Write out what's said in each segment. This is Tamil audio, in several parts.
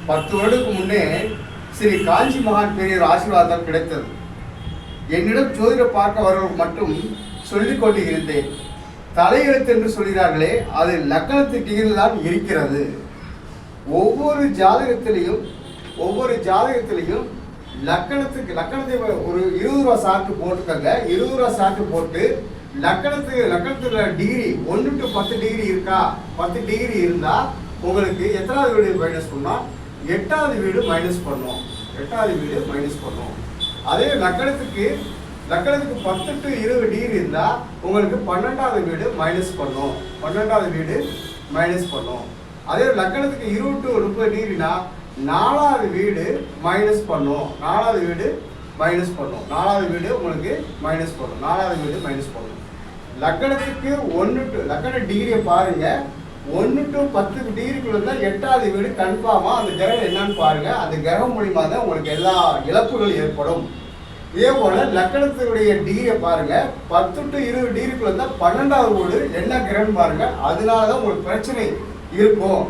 10 வருடத்துக்கு முன்னே ஸ்ரீ காஞ்சி மகான் பெரியவர் ஆசீர்வாதம் கிடைத்தது. என்னிடம் ஜோதிடம் பார்க்க வருவர்கள் மட்டும் சொல்லிக் கொண்டு இருந்தேன். தலையெழுத்து என்று சொல்கிறார்களே, அது லக்கணத்து டிகிரியில் தான் இருக்கிறது. ஒவ்வொரு ஜாதகத்திலையும் லக்கணத்தை ஒரு 20 ரூபா சாட்டு போட்டுக்கங்க. 20 ரூபா சாட்டு போட்டு லக்கணத்துல டிகிரி 1 to 10 டிகிரி இருக்கா, 10 டிகிரி இருந்தா உங்களுக்கு எத்தனாவது வீடு மைனஸ் பண்ணோம்? 8வது வீடு மைனஸ் பண்ணோம். 8வது வீடு மைனஸ் பண்ணோம். அதே லக்கணத்துக்கு 10 to 20 டிகிரி இருந்தா உங்களுக்கு 12வது வீடு மைனஸ் பண்ணோம். 12வது வீடு மைனஸ் பண்ணோம். அதே லக்கணத்துக்கு 20 to 30 டிகிரினா 4வது வீடு மைனஸ் பண்ணோம். 4வது வீடு மைனஸ் பண்ணோம். 4வது வீடு உங்களுக்கு மைனஸ் பண்ணோம். 4வது வீடு மைனஸ் பண்ணோம். லக்கணத்துக்கு லக்கண டிகிரியை பாருங்க. 1 to 10 டிகிரிக்குள்ள இருந்தால் 8வது வீடு கன்ஃபார்மா அந்த கிரகம் என்னன்னு பாருங்க. அந்த கிரகம் மூலியமா தான் உங்களுக்கு எல்லா இழப்புகள் ஏற்படும். இதே போல லக்கணத்தினுடைய டிகிரியை பாருங்க. 10 to 20 டிகிரிக்குள்ள இருந்தால் 12வது வீடு என்ன கிரகம் பாருங்க. அதனாலதான் உங்களுக்கு பிரச்சனை இருக்கும்.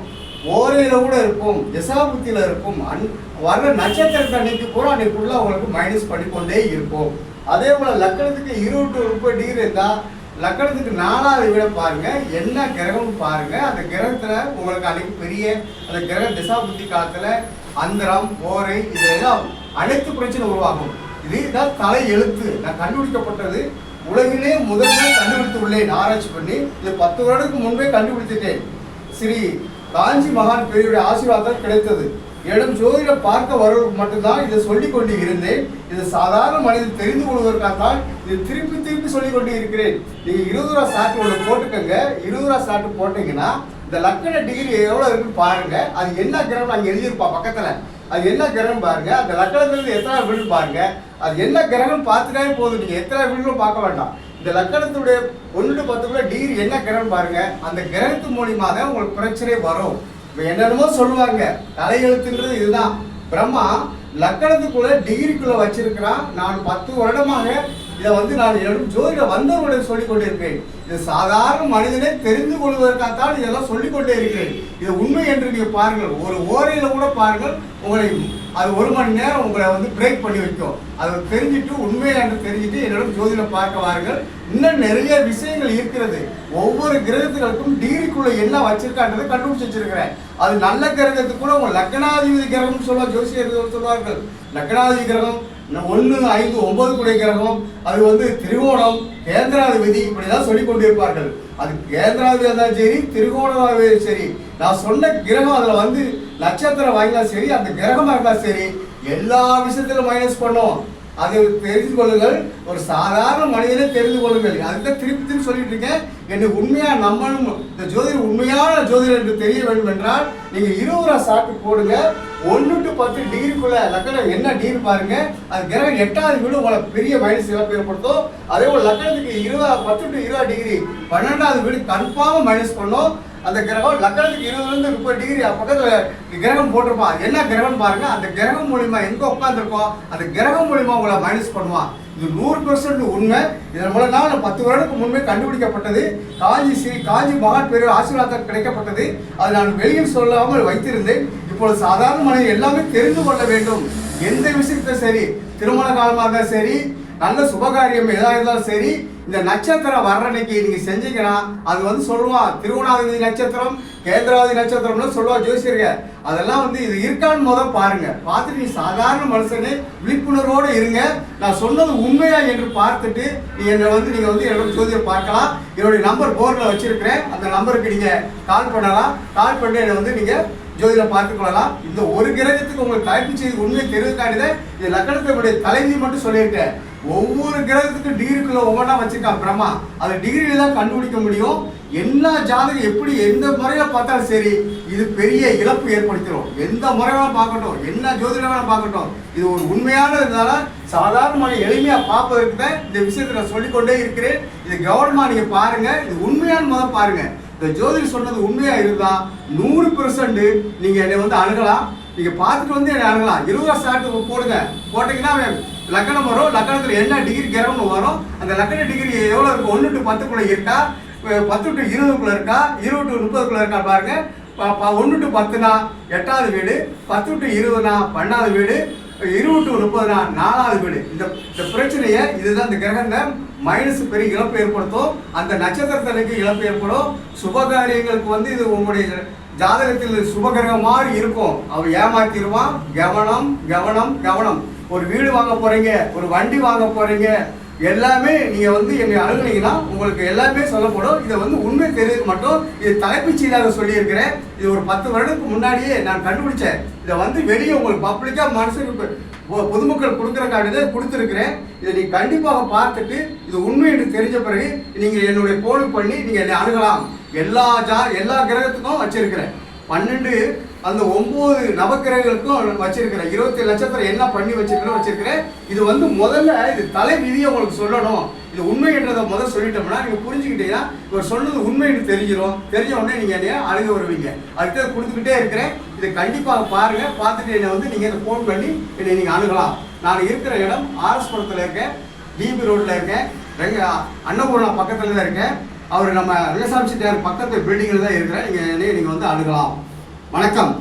ஓரையில கூட இருக்கும், திசாபுத்தியில இருக்கும், வர்ற நட்சத்திரத்தை அன்னைக்கு பூரா அன்னைக்குள்ள உங்களுக்கு மைனஸ் பண்ணிக்கொண்டே இருக்கும். அதே போல லக்கணத்துக்கு 20 to 30 டிகிரி இருந்தா லக்கணத்துக்கு 4வது வீட பாருங்க. என்ன கிரகம் பாருங்க. அந்த கிரகத்துல உங்களுக்கு அன்னைக்கு பெரிய அந்த கிரக திசாபுத்தி காலத்துல அந்தரம், ஓரை இதெல்லாம் அனைத்து பிரச்சனை உருவாகும். இதுதான் தலை எழுத்து. நான் கண்டுபிடிக்கப்பட்டது உலகிலே முதல்ல கண்டுபிடித்து உள்ளேன் ஆராய்ச்சி பண்ணி. இது 10 வருடத்துக்கு முன்பே கண்டுபிடித்துட்டேன். ஸ்ரீ காஞ்சி மகான் பெரியவருடைய ஆசீர்வாதம் கிடைத்தது. என்னிடம் ஜோதிடம் பார்க்க வருவதற்கு மட்டும்தான் இதை சொல்லிக் கொண்டு இருந்தேன். இது சாதாரண மனிதன் தெரிந்து கொள்வதற்காகத்தான் இது திருப்பி சொல்லிக் கொண்டு இருக்கிறேன். நீங்க 20 ரூபா சாட்டு ஒன்று போட்டுக்கங்க. 20 ரூபா சாட்டு போட்டீங்கன்னா இந்த லக்கண டிகிரி எவ்வளவு இருக்குன்னு பாருங்க. அது என்ன கிரகம் அங்கே எழுதியிருப்பா பக்கத்துல. அது என்ன கிரகம் பாருங்க. அந்த லக்கணத்துல இருந்து எத்தனை வீடு பாருங்க. அது என்ன கிரகம் பார்த்துட்டே போதும். நீங்க எத்தனை வீடுகளும் பார்க்க வேண்டாம். இந்த லக்கணத்துடைய 1 to 10 டிகிரி என்ன கிரகம் பாருங்க. அந்த கிரகத்து மூலியமா தான் உங்களுக்கு பிரச்சனை வரும். என்னென்னமோ சொல்லுவாங்க. தலையெழுத்துன்றது இதுதான். பிரம்மா லக்கணத்துக்குள்ள டிகிரிக்குள்ள வச்சிருக்கிறான். நான் 10 வருடமாக இதை நான் என்னும் ஜோதிட வந்தவர்களுடன் சொல்லிக் கொண்டிருக்கிறேன். இது சாதாரண மனிதனை தெரிந்து கொள்வதற்காகத்தான் இதெல்லாம் சொல்லிக் கொண்டே இருக்கிறேன். இது உண்மை என்று நீங்க பாருங்கள். ஒரு ஓரையில கூட பாருங்கள். உங்களை அது 1 மணி நேரம் உங்களை பிரேக் பண்ணி வைக்கும். அதை தெரிஞ்சுட்டு உண்மையை என்று தெரிஞ்சுட்டு என்னிடம் ஜோதிடம் பார்க்க வாருங்கள். இன்னும் நிறைய விஷயங்கள் இருக்கிறது. ஒவ்வொரு கிரகத்துகளுக்கும் டிகிரிக்குள்ள என்ன வச்சிருக்கான்றதை கண்டுபிடிச்சு வச்சிருக்கிறேன். அது நல்ல கிரகத்துக்கு கூட உங்க லக்னாதிபதி கிரகம் சொல்லுவாங்க. ஜோசியர்கள் சொல்வார்கள் லக்னாதிபதி கிரகம் 1, 5, 9 கூடிய கிரகம். அது திரிகோணம், கேந்திராதிபதி இப்படிதான் சொல்லிக் கொண்டிருப்பார்கள். அது கேந்திராதிபதி இருந்தாலும் சரி, திரிகோணாதிபதி சரி, நான் சொன்ன கிரகம் அதுல நட்சத்திரம் வாங்கினா சரி, அந்த கிரகமா இருந்தா சரி, எல்லா விஷயத்திலும் மைனஸ் பண்ணும். அதை தெரிந்து கொள்ளுங்கள். ஒரு சாதாரண மனிதனை தெரிந்து கொள்ளுங்கள். அதுதான் திருப்பி சொல்லிட்டு இருக்கேன். என்னை உண்மையா நம்பணும். இந்த ஜோதிடர் உண்மையான ஜோதிடர் என்று தெரிய வேண்டும் என்றால் நீங்க 20 ரூபா சாட்டு போடுங்க. 1 to 10 டிகிரிக்குள்ள லக்கணம் என்ன டிகிரி பாருங்க. அது கிரகம் 8வது வீடு உங்களுக்கு பெரிய மைனஸ் இழப்பு ஏற்படுத்தும். அதே போல லக்கணத்துக்கு 10 to 20 டிகிரி 12வது வீடு கன்ஃபார்மா மைனஸ் பண்ணும். அந்த கிரகம் லக்கணத்துக்கு 20 to 30 டிகிரி பக்கத்துல கிரகம் போட்டிருப்பான். என்ன கிரகம் பாருங்க. அந்த கிரகம் மூலியமா எங்க உட்காந்துருக்கோம், அந்த கிரகம் மூலியமா உங்களை மைனஸ் பண்ணுவான். இது 100% உண்மை. இதன் மூலம் 10 வருடத்துக்கு முன்பே கண்டுபிடிக்கப்பட்டது. காஞ்சி மகான் பெரியவர் ஆசீர்வாதம் கிடைக்கப்பட்டது. அது நான் வெளியில் சொல்லாமல் வைத்திருந்தேன். இப்பொழுது சாதாரண மனிதன் எல்லாமே தெரிந்து கொள்ள வேண்டும். எந்த விஷயத்த சரி, திருமண காலமாக இருந்தாலும் சரி, நல்ல சுபகாரியம் எதாக இருந்தாலும் சரி, இந்த நட்சத்திரம் வர்ற அன்னைக்கு நீங்க செஞ்சீங்கன்னா அது சொல்லுவான். திருவோணாதிபதி நட்சத்திரம், கேந்திராதிபதி நட்சத்திரம்னு சொல்லுவா ஜோசியர்கள். அதெல்லாம் இது இருக்கான்னு முதல் பாருங்க. பார்த்துட்டு நீ சாதாரண மனுஷனே விழிப்புணர்வோடு இருங்க. நான் சொன்னது உண்மையா என்று பார்த்துட்டு நீ நீங்க என்னோட ஜோதிடம் பார்க்கலாம். என்னுடைய நம்பர் போர்டில் வச்சிருக்கிறேன். அந்த நம்பருக்கு நீங்க கால் பண்ணலாம். கால் பண்ணி என்னை நீங்க ஜோதிடம் பார்த்துக் கொள்ளலாம். இந்த ஒரு கிரகத்துக்கு உங்களுக்கு தலைப்பு செய்தி உண்மையை தெரிவிக்காண்டிதான் இது லக்கணத்தினுடைய தலைவி மட்டும் சொல்லியிருக்கேன். ஒவ்வொரு கிரகத்துக்கும் டிகிரிக்குள்ள ஒவ்வொன்றா வச்சிருக்கான் பிரம்மா. அது டிகிரியில தான் கண்டுபிடிக்க முடியும். எல்லா ஜாதகம் எப்படி எந்த முறையில பார்த்தாலும் சரி, இது பெரிய இழப்பு ஏற்படுத்திடும். எந்த முறையில பார்க்கட்டும், என்ன ஜோதிடம் பார்க்கட்டும், இது ஒரு உண்மையானதுனால சாதாரண எளிமையா பார்ப்பதற்கு தான் இந்த விஷயத்தை நான் சொல்லிக்கொண்டே இருக்கிறேன். இது கவனமா நீங்க பாருங்க. இது உண்மையான முதல் பாருங்க. இந்த ஜோதிடர் சொன்னது உண்மையா இருந்தா 100% நீங்க என்னை அணுகலாம். நீங்க பார்த்துட்டு என்னை அணுகலாம். 20 ரூபா சாட்டு போடுங்க. போட்டீங்கன்னா லக்கணம் வரும். லக்கணத்துல என்ன டிகிரி கிரகம்னு வரும். அந்த லக்கண டிகிரி எவ்வளவு இருக்கு. 1 to 10 இருக்கா, 10 to 20 இருக்கா, 20 to 30 இருக்கா பாருங்க. 1 to 10னா 8வது வீடு, 10 to 20னா 12வது வீடு, 20 to 30னா 4வது வீடு. இந்த பிரச்சனையை இதுதான் இந்த கிரகங்க மைனஸ் பெரிய இழப்பு ஏற்படுத்தும். அந்த நட்சத்திரத்திற்கு இழப்பு ஏற்படும். சுபகாரியங்களுக்கு இது உங்களுடைய ஜாதகத்தில் சுபகிரகம் மாதிரி இருக்கும், அவர் ஏமாத்திடுவான். கவனம் கவனம் கவனம். ஒரு வீடு வாங்க போறீங்க, ஒரு வண்டி வாங்க போறீங்க, எல்லாமே நீங்க என்னை அணுகுனீங்கன்னா உங்களுக்கு எல்லாமே சொல்லப்படும். இதை உண்மை தெரியுது மட்டும் இது தலைப்புச்சீடாக சொல்லியிருக்கிறேன். இது ஒரு 10 வருடத்துக்கு முன்னாடியே நான் கண்டுபிடிச்சேன். இதை வெளியே உங்களுக்கு பப்ளிக்கா மனசுக்கு பொதுமக்கள் கொடுக்குறக்காக கொடுத்துருக்கிறேன். இதை நீங்க கண்டிப்பாக பார்த்துட்டு இது உண்மை என்று தெரிஞ்ச பிறகு நீங்க என்னுடைய போனுக்கு பண்ணி நீங்க என்னை அணுகலாம். எல்லா கிரகத்துக்கும் வச்சிருக்கிறேன். 12 அந்த 9 நவக்கிரகங்களுக்கும் வச்சிருக்கிறேன். 27 நட்சத்திரம் என்ன பண்ணி வச்சிருக்கிறேன். இது முதல்ல இது தலை விதியை உங்களுக்கு சொல்லணும். இது உண்மைன்றதை முதல்ல சொல்லிட்டோம்னா நீங்க புரிஞ்சுக்கிட்டீங்கன்னா இவர் சொன்னது உண்மைன்னு தெரிஞ்சிடும். தெரிஞ்ச உடனே நீங்க என்னைய அணுக வருவீங்க. அதுக்கு கொடுத்துக்கிட்டே இருக்கிறேன். இதை கண்டிப்பாக பாருங்க. பார்த்துட்டு என்னை நீங்க ஃபோன் பண்ணி என்னை நீங்க அணுகலாம். நான் இருக்கிற இடம் RS புரத்தில் இருக்கேன், டிபி ரோட்ல இருக்கேன், அன்னபூர்ணா பக்கத்துல தான் இருக்கேன். அவர் நம்ம ரங்கசாமி செட்டியார் பக்கத்து பில்டிங்கில் தான் இருக்கிறேன். நீங்கள் அணுகலாம். வணக்கம்.